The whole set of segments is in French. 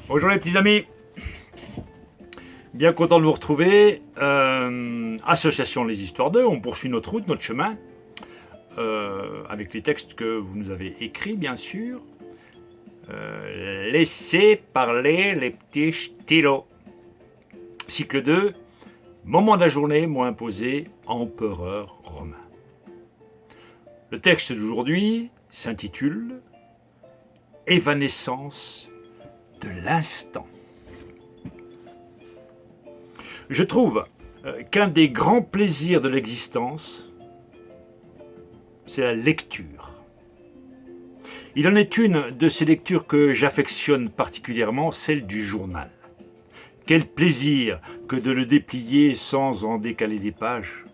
Bonjour les petits amis, bien content de vous retrouver. Association Les Histoires d'eux, on poursuit notre route, notre chemin, avec les textes que vous nous avez écrits bien sûr. Laissez parler les petits stylos. Cycle 2, moment de la journée, mot imposé, empereur romain. Le texte d'aujourd'hui s'intitule Évanescence de l'instant. Je trouve qu'un des grands plaisirs de l'existence, c'est la lecture. Il en est une de ces lectures que j'affectionne particulièrement, celle du journal. Quel plaisir que de le déplier sans en décaler des pages,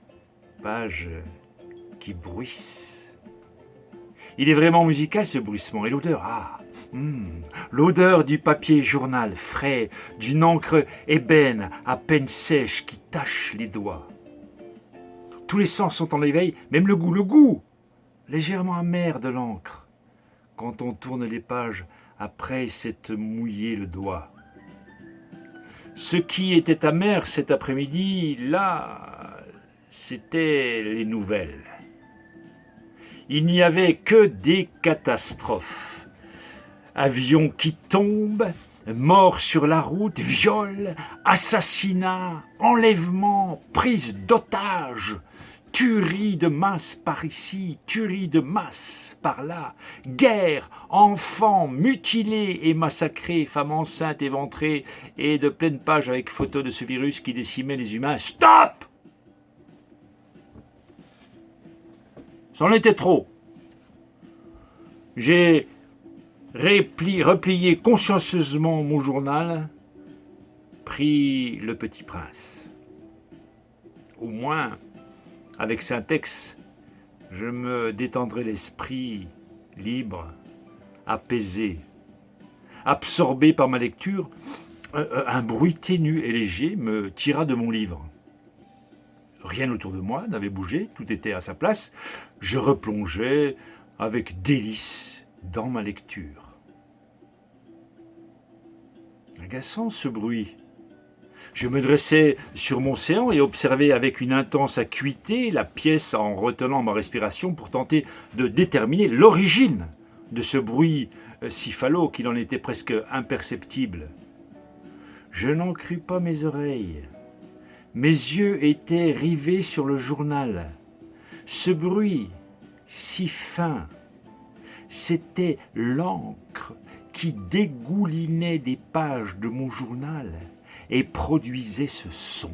pages qui bruissent. Il est vraiment musical ce bruissement, et l'odeur, l'odeur du papier journal frais, d'une encre ébène à peine sèche qui tache les doigts. Tous les sens sont en éveil, même le goût légèrement amer de l'encre, quand on tourne les pages après s'être mouillé le doigt. Ce qui était amer cet après-midi, là, c'était les nouvelles. Il n'y avait que des catastrophes. Avions qui tombent, morts sur la route, viols, assassinats, enlèvements, prises d'otages, tueries de masse par ici, tueries de masse par là, guerre, enfants mutilés et massacrés, femmes enceintes éventrées, et de pleines pages avec photos de ce virus qui décimait les humains. Stop! C'en était trop. J'ai replié consciencieusement mon journal, pris Le Petit Prince. Au moins, avec Syntex, je me détendrai l'esprit libre, apaisé. Absorbé par ma lecture, un bruit ténu et léger me tira de mon livre. Rien autour de moi n'avait bougé, tout était à sa place. Je replongeais avec délice dans ma lecture. Agaçant ce bruit. Je me dressai sur mon séant et observai avec une intense acuité la pièce en retenant ma respiration pour tenter de déterminer l'origine de ce bruit si falot qu'il en était presque imperceptible. Je n'en crus pas mes oreilles. Mes yeux étaient rivés sur le journal. Ce bruit, si fin, c'était l'encre qui dégoulinait des pages de mon journal et produisait ce son.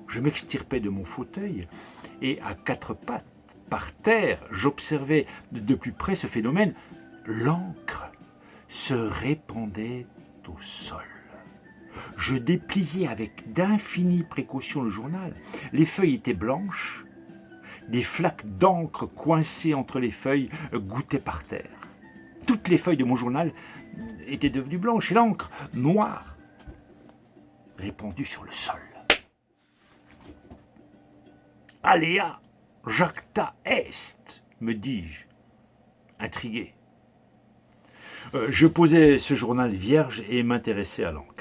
Je m'extirpai de mon fauteuil et à quatre pattes, par terre, j'observais de plus près ce phénomène. L'encre se répandait au sol. Je dépliai avec d'infinies précautions le journal. Les feuilles étaient blanches. Des flaques d'encre coincées entre les feuilles gouttaient par terre. Toutes les feuilles de mon journal étaient devenues blanches et l'encre noire répandue sur le sol. Alea jacta est, me dis-je, intrigué. Je posai ce journal vierge et m'intéressai à l'encre.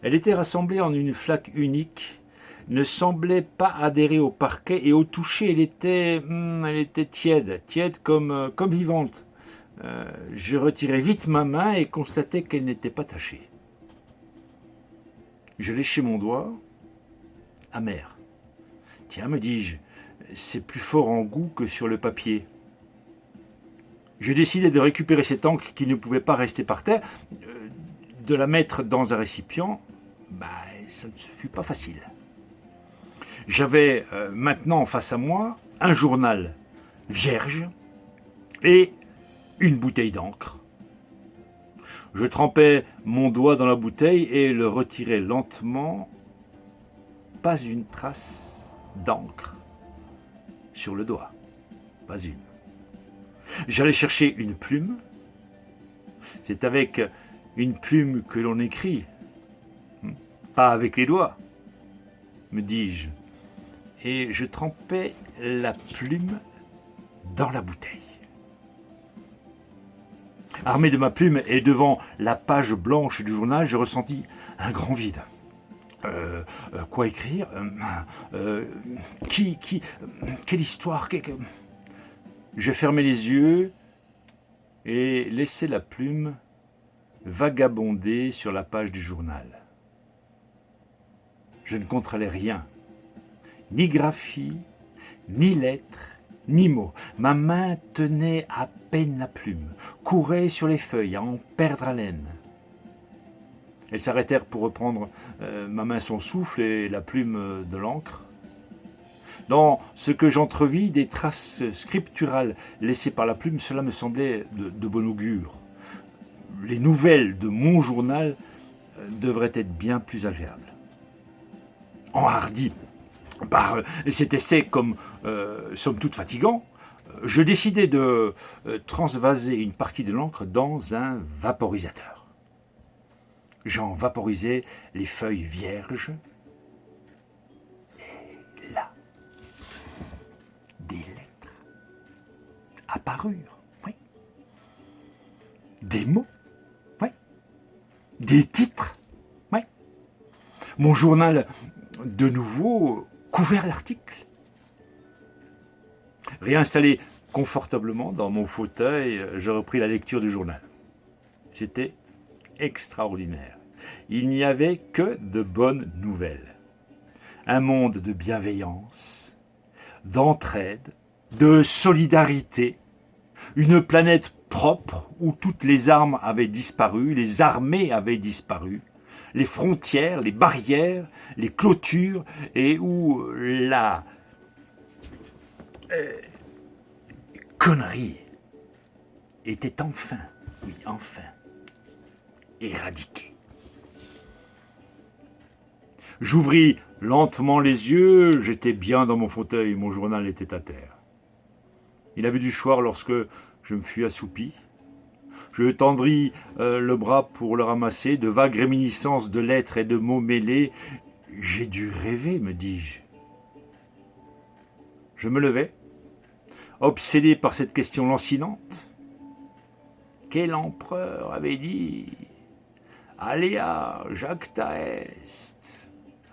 Elle était rassemblée en une flaque unique, ne semblait pas adhérer au parquet et au toucher, elle était tiède comme vivante. Je retirai vite ma main et constatai qu'elle n'était pas tachée. Je léchai mon doigt, amer. Tiens, me dis-je, c'est plus fort en goût que sur le papier. Je décidai de récupérer cette encre qui ne pouvait pas rester par terre, de la mettre dans un récipient. Ça ne fut pas facile. J'avais maintenant face à moi un journal vierge et une bouteille d'encre. Je trempai mon doigt dans la bouteille et le retirai lentement. Pas une trace d'encre sur le doigt. Pas une. J'allais chercher une plume. C'est avec une plume que l'on écrit, pas avec les doigts, me dis-je. Et je trempai la plume dans la bouteille. Armé de ma plume et devant la page blanche du journal, je ressentis un grand vide. Quoi écrire Quelle histoire Je fermai les yeux et laissai la plume vagabonder sur la page du journal. Je ne contrôlais rien, ni graphie, ni lettres, ni mots. Ma main tenait à peine la plume, courait sur les feuilles à en perdre haleine. Elles s'arrêtèrent pour reprendre ma main son souffle et la plume de l'encre. Dans ce que j'entrevis des traces scripturales laissées par la plume, cela me semblait de bon augure. Les nouvelles de mon journal devraient être bien plus agréables. Enhardi par cet essai comme somme toute fatigant, je décidai de transvaser une partie de l'encre dans un vaporisateur. J'en vaporisai les feuilles vierges. Et là, des lettres apparurent. Oui. Des mots. Oui. Des titres. Oui. Mon journal, de nouveau, couvert d'articles. Réinstallé confortablement dans mon fauteuil, je repris la lecture du journal. C'était extraordinaire. Il n'y avait que de bonnes nouvelles. Un monde de bienveillance, d'entraide, de solidarité, une planète propre où toutes les armes avaient disparu, les armées avaient disparu, les frontières, les barrières, les clôtures, et où la connerie était enfin, oui, enfin, éradiquée. J'ouvris lentement les yeux, j'étais bien dans mon fauteuil, mon journal était à terre. Il avait du choix lorsque je me fus assoupi. Je tendris le bras pour le ramasser, de vagues réminiscences de lettres et de mots mêlés. J'ai dû rêver, me dis-je. Je me levai, obsédé par cette question lancinante. Quel empereur avait dit « Alea jacta est »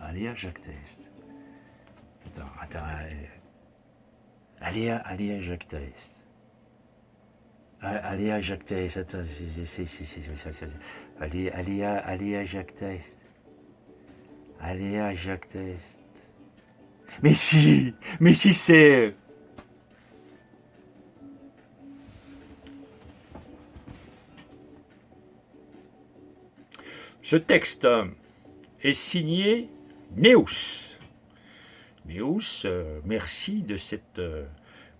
Alea jacta est. Attends. Alea jacta est. Alea jacta est. Attends, Alea jacta est. Alea jacta est. Mais si c'est... Ce texte est signé Néus. Néus, merci de cette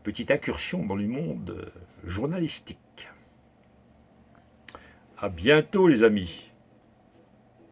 petite incursion dans le monde journalistique. À bientôt les amis.